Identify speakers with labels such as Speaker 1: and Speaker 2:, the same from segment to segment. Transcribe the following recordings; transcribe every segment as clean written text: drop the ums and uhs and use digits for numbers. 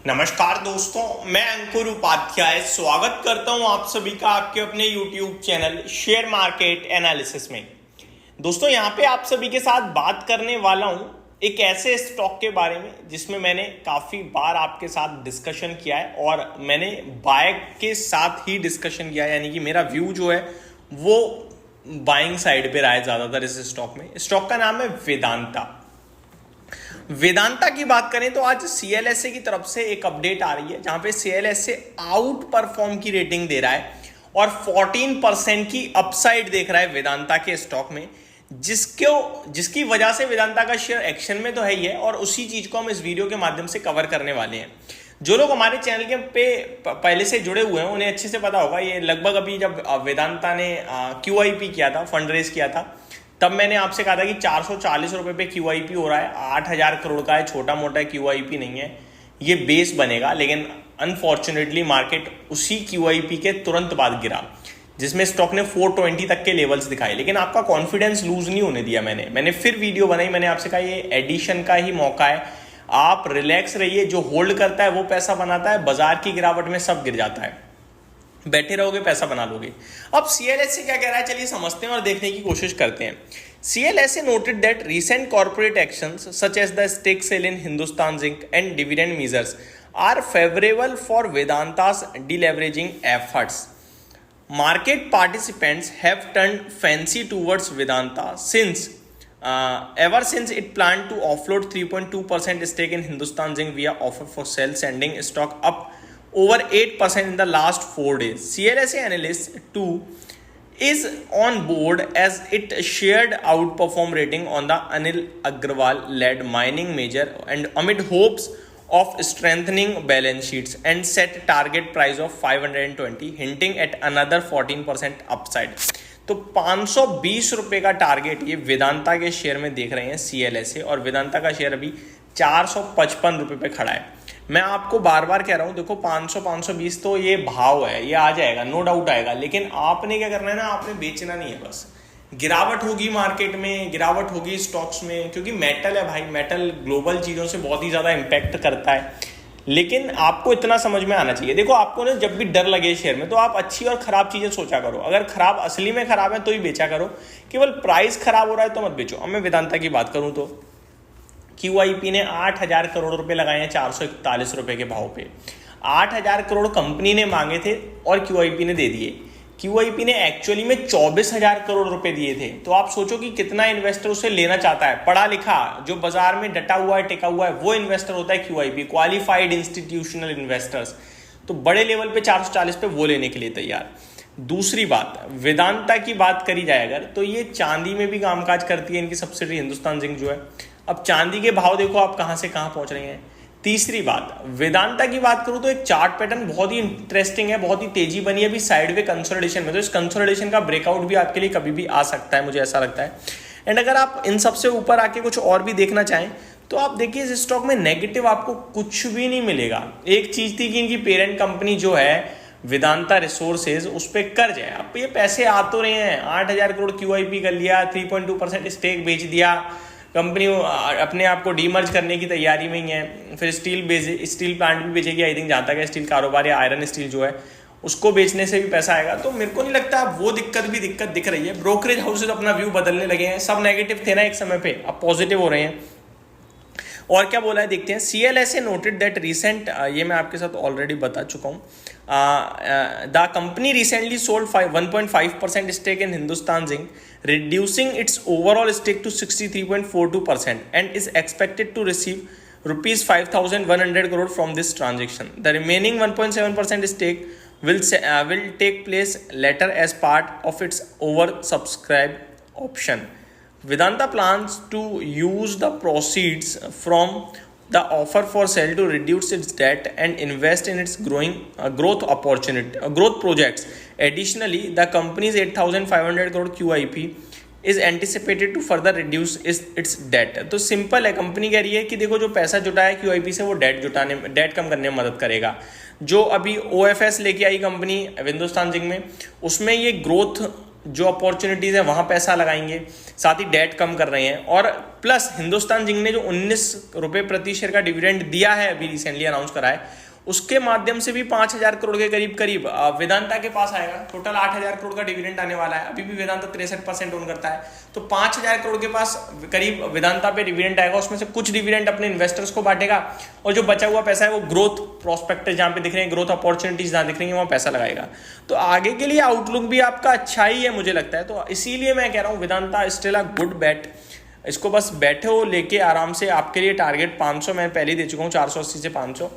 Speaker 1: नमस्कार दोस्तों, मैं अंकुर उपाध्याय स्वागत करता हूं आप सभी का आपके अपने YouTube channel share market analysis में। दोस्तों यहां पे आप सभी के साथ बात करने वाला हूं एक ऐसे स्टॉक के बारे में जिसमें मैंने काफ़ी बार आपके साथ डिस्कशन किया है और मैंने बाय के साथ ही डिस्कशन किया है, यानी कि मेरा व्यू जो है वो बाइंग साइड पे रहा है ज़्यादातर इस स्टॉक में। स्टॉक का नाम है वेदांता। वेदांता की बात करें तो आज CLSA की तरफ से एक अपडेट आ रही है जहां पे CLSA आउट परफॉर्म की रेटिंग दे रहा है और 14% की अपसाइड देख रहा है वेदांता के स्टॉक में, जिसकी वजह से वेदांता का शेयर एक्शन में तो है ही है और उसी चीज को हम इस वीडियो के माध्यम से कवर करने वाले हैं। जो लोग हमारे चैनल के पे पहले से जुड़े हुए हैं उन्हें अच्छे से पता होगा, ये लगभग अभी जब वेदांता ने QIP किया था, फंड रेज किया था, तब मैंने आपसे कहा था कि 440 रुपए पे QIP हो रहा है, 8,000 करोड़ का है, छोटा मोटा QIP नहीं है, ये बेस बनेगा। लेकिन अनफॉर्चुनेटली मार्केट उसी QIP के तुरंत बाद गिरा, जिसमें स्टॉक ने 420 तक के लेवल्स दिखाए। लेकिन आपका कॉन्फिडेंस लूज नहीं होने दिया मैंने फिर वीडियो बनाई। मैंने आपसे कहा ये एडिशन का ही मौका है, आप रिलैक्स रहिए, जो होल्ड करता है वो पैसा बनाता है, बाजार की गिरावट में सब गिर जाता है, बैठे रहोगे पैसा बना लोगे। अब CLSA क्या कह रहा है, चलिए समझते हैं और देखने की कोशिश करते हैं। CLSA noted that recent corporate actions such as the stake sale in Hindustan Zinc and dividend measures are favorable for Vedanta's deleveraging efforts. Market participants have turned fancy towards Vedanta ever since it planned to offload 3.2% stake in Hindustan Zinc via offer for sale, sending stock up over 8% in the last 4 days. CLSA analyst 2 is on board as it shared outperform rating on the Anil Agrawal led mining major and amid hopes of strengthening balance sheets and set target price of 520, hinting at another 14% upside. तो 520 रुपए का target ये वेदांता के share में देख रहे हैं CLSA, और वेदांता का शेयर अभी 455 रुपए पे खड़ा है। मैं आपको बार बार कह रहा हूं, देखो 500-520 तो ये भाव है, ये आ जाएगा, नो डाउट आएगा, लेकिन आपने क्या करना है ना, आपने बेचना नहीं है। बस गिरावट होगी मार्केट में, गिरावट होगी स्टॉक्स में, क्योंकि मेटल है भाई, मेटल ग्लोबल चीज़ों से बहुत ही ज़्यादा इम्पैक्ट करता है। लेकिन आपको इतना समझ में आना चाहिए, देखो आपको ना जब भी डर लगे शेयर में तो आप अच्छी और खराब चीज़ें सोचा करो। अगर खराब असली में खराब है तो ही बेचा करो, केवल प्राइस खराब हो रहा है तो मत बेचो। अब मैं वेदांता की बात करूँ तो QIP ने 8,000 करोड़ रुपए लगाए हैं 441 रुपए के भाव पे। 8,000 करोड़ कंपनी ने मांगे थे और QIP ने दे दिए। QIP ने एक्चुअली में 24,000 करोड़ रुपए दिए थे। तो आप सोचो कि कितना इन्वेस्टर उसे लेना चाहता है। पढ़ा लिखा, जो बाजार में डटा हुआ है, टिका हुआ है, वो इन्वेस्टर होता है QIP, क्वालिफाइड इंस्टीट्यूशनल इन्वेस्टर्स। तो बड़े लेवल पे 440 पे वो लेने के लिए तैयार। दूसरी बात, वेदांता की बात करी जाए अगर, तो ये चांदी में भी कामकाज करती है, इनकी सब्सिडी हिंदुस्तान जिंक जो है। अब चांदी के भाव देखो आप कहां से कहां पहुंच रहे हैं। तीसरी बात, वेदांता की बात करूं तो एक चार्ट पैटर्न बहुत ही इंटरेस्टिंग है, बहुत ही तेजी बनी है अभी साइडवे कंसोलिडेशन में। तो इस कंसोलिडेशन का ब्रेकआउट भी आपके लिए कभी भी आ सकता है, मुझे ऐसा लगता है। एंड अगर आप इन सबसे ऊपर आके कुछ और भी देखना चाहें तो आप देखिए इस स्टॉक में नेगेटिव आपको कुछ भी नहीं मिलेगा। एक चीज थी कि इनकी पेरेंट कंपनी जो है वेदांता रिसोर्सेज, उस पर कर्ज है। अब ये पैसे आ तो रहे हैं, 8,000 करोड़ QIP कर लिया, 3.2% स्टेक बेच दिया, कंपनी अपने आप को डीमर्ज करने की तैयारी में ही है। फिर स्टील प्लांट भी बेचेगी, आई थिंक, जहाँ तक है स्टील कारोबार या आयरन स्टील जो है उसको बेचने से भी पैसा आएगा। तो मेरे को नहीं लगता वो दिक्कत दिख रही है। ब्रोकरेज हाउसेज अपना व्यू बदलने लगे हैं, सब नेगेटिव थे ना एक समय पे, अब पॉजिटिव हो रहे हैं। और क्या बोला है देखते हैं। CLSA नोटेड दैट रिसेंट, ये मैं आपके साथ ऑलरेडी बता चुका हूँ, the company recently sold 1.5% stake in Hindustan Zinc, reducing its overall stake to 63.42% and is expected to receive rupees 5,100 crore from this transaction. The remaining 1.7% stake will take place later as part of its oversubscribed option. Vedanta plans to use the proceeds from the offer for sale to reduce its debt and invest in its growth projects. Additionally, the company's 8,500 crore QIP is anticipated to further reduce its debt. तो simple है, company कह रही है कि देखो जो पैसा जुटाया QIP से वो डेट कम करने में मदद करेगा। जो अभी OFS लेके आई कंपनी हिंदुस्तान जिंक में, उसमें ये ग्रोथ जो अपॉर्चुनिटीज़ है वहाँ पैसा लगाएंगे, साथ ही डेट कम कर रहे हैं। और प्लस हिंदुस्तान जिंक ने जो 19 रुपये प्रति शेयर का डिविडेंड दिया है, अभी रिसेंटली अनाउंस करा है, उसके माध्यम से भी 5,000 करोड़ के करीब वेदांता के पास आएगा। टोटल 8,000 करोड़ का डिविडेंड आने वाला है। अभी भी वेदांता 63% ओन करता है, तो 5,000 करोड़ के पास करीब वेदांता पे डिविडेंड आएगा। उसमें से कुछ डिविडेंड अपने इन्वेस्टर्स को बांटेगा और जो बचा हुआ पैसा है वो ग्रोथ प्रोस्पेक्ट जहाँ पे दिख रहे हैं, ग्रोथ अपॉर्चुनिटीज जहाँ दिख रही है वहाँ पैसा लगाएगा। तो आगे के लिए आउटलुक भी आपका अच्छा ही है मुझे लगता है। तो इसीलिए मैं कह रहा हूँ Vedanta still a good bat. इसको बस बैठे हो लेके आराम से। आपके लिए टारगेट 500 मैं पहले ही दे चुका हूँ, 480 से 500,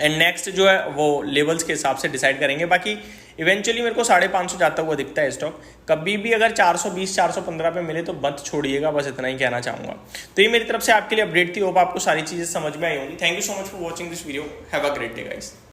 Speaker 1: एंड नेक्स्ट जो है वो लेवल्स के हिसाब से डिसाइड करेंगे। बाकी इवेंचुअली मेरे को 550 जाता हुआ दिखता है स्टॉक। कभी भी अगर 420 415 पे मिले तो मत छोड़िएगा, बस इतना ही कहना चाहूँगा। तो ये मेरी तरफ से आपके लिए अपडेट थी। होप आपको सारी चीज़ें समझ में आई होंगी। Thank you so much for watching this video. Have a great day guys.